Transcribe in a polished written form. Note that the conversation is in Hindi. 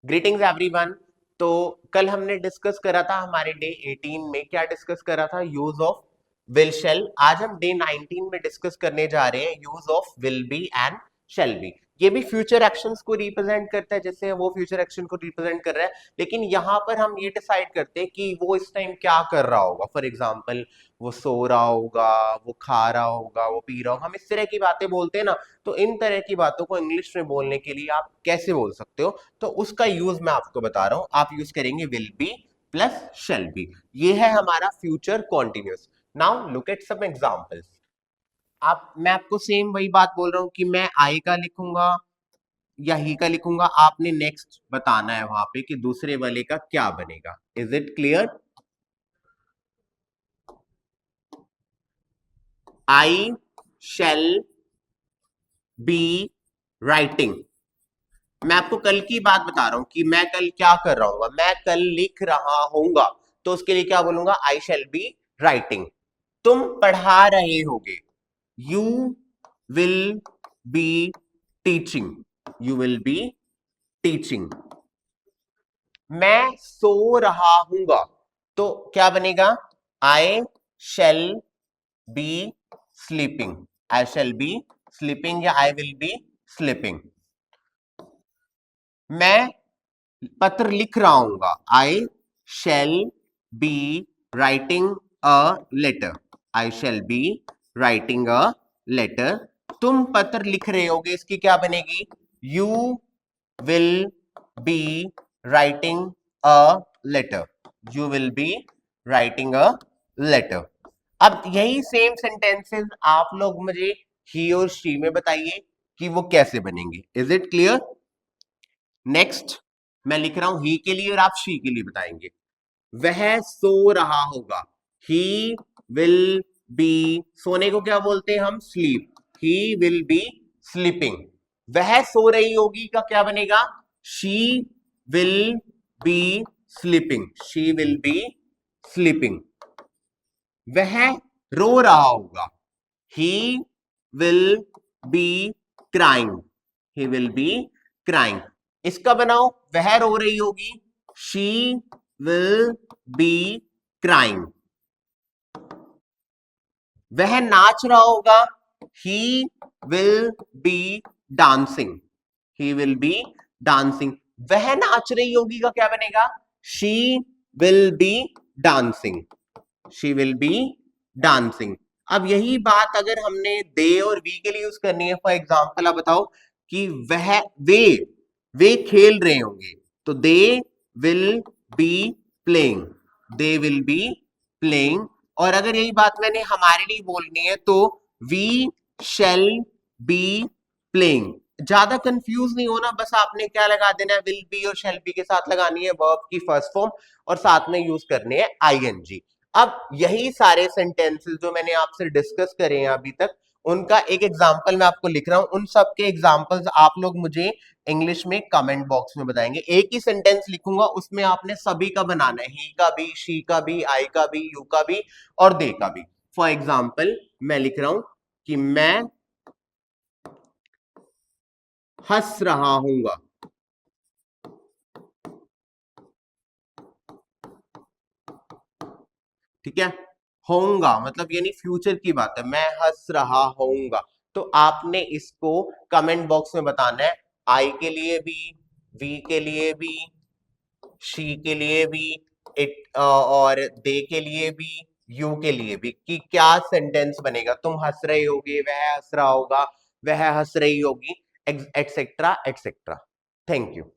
Greetings everyone. तो कल हमने डिस्कस करा था हमारे डे 18 में, क्या डिस्कस करा था? Use of will shell. आज हम डे 19 में डिस्कस करने जा रहे हैं use of will be and shell be. ये भी फ्यूचर एक्शंस को रिप्रेजेंट करता है, जैसे वो फ्यूचर एक्शन को रिप्रेजेंट कर रहा है, लेकिन यहाँ पर हम ये डिसाइड करते हैं कि वो इस टाइम क्या कर रहा होगा। फॉर एग्जाम्पल, वो सो रहा होगा, वो खा रहा होगा, वो पी रहा होगा, हम इस तरह की बातें बोलते हैं ना। तो इन तरह की बातों को इंग्लिश में बोलने के लिए आप कैसे बोल सकते हो? तो उसका यूज मैं आपको बता रहा हूं। आप यूज करेंगे will be plus shall be. ये है हमारा future continuous. Now look at some examples. मैं आपको सेम वही बात बोल रहा हूं कि मैं आई का लिखूंगा या ही का लिखूंगा, आपने नेक्स्ट बताना है वहां पे कि दूसरे वाले का क्या बनेगा। Is it clear? I shall be writing. मैं आपको कल की बात बता रहा हूं कि मैं कल क्या कर रहा हूँ। मैं कल लिख रहा हूंगा, तो उसके लिए क्या बोलूंगा? I shall be writing. तुम पढ़ा रहे होगे, you will be teaching. You will be teaching. मैं सो रहा हूंगा, तो क्या बनेगा? I shall be sleeping. I shall be sleeping या आई विल बी स्लीपिंग। मैं पत्र लिख रहा हूंगा, I shall be writing a letter. I shall be writing a letter. तुम पत्र लिख रहे होगे, इसकी क्या बनेगी? You will be writing a letter. You will be writing a letter. अब यही सेम सेंटेंसेस आप लोग मुझे ही और शी में बताइए कि वो कैसे बनेंगे। Is it clear? नेक्स्ट मैं लिख रहा हूं ही के लिए और आप शी के लिए बताएंगे। वह सो रहा होगा, ही विल बी, सोने को क्या बोलते हैं हम? Sleep. He will be sleeping. वह सो रही होगी का क्या बनेगा? She will be sleeping. She will be sleeping. वह रो रहा होगा, he will be crying. He will be crying. इसका बनाओ, वह रो रही होगी, शी विल बी क्राइंग। वह नाच रहा होगा, he will be dancing. He will be dancing. वह नाच रही होगी का क्या बनेगा? She will be dancing. She will be dancing. अब यही बात अगर हमने दे और वी के लिए यूज करनी है, फॉर एग्जाम्पल आप बताओ कि वे खेल रहे होंगे, तो they will be playing. They will be playing. और अगर यही बात मैंने हमारे लिए बोलनी है तो वी शैल बी प्लेइंग। ज्यादा कंफ्यूज नहीं होना, बस आपने क्या लगा देना है? विल बी और शैल बी के साथ लगानी है वर्ब की फर्स्ट फॉर्म और साथ में यूज करने हैं आईएनजी। अब यही सारे सेंटेंसेस जो मैंने आपसे डिस्कस करे हैं अभी तक, उनका एक एग्जांपल मैं आपको लिख रहा हूं। उन सब के एग्जांपल्स आप लोग मुझे इंग्लिश में कमेंट बॉक्स में बताएंगे। एक ही सेंटेंस लिखूंगा, उसमें आपने सभी का बनाना है, ही का भी, शी का भी, आई का भी, यू का भी और दे का भी। फॉर एग्जाम्पल मैं लिख रहा हूं कि मैं हंस रहा हूंगा। ठीक है? होऊंगा मतलब यानी फ्यूचर की बात है, मैं हंस रहा होऊंगा। तो आपने इसको कमेंट बॉक्स में बताना है, आई के लिए भी, वी के लिए भी, शी के लिए भी, इट और दे के लिए भी, यू के लिए भी, कि क्या सेंटेंस बनेगा। तुम हंस रहे होगे, वह हंस रहा होगा, वह हंस रही होगी, एटसेट्रा एटसेट्रा। Thank you.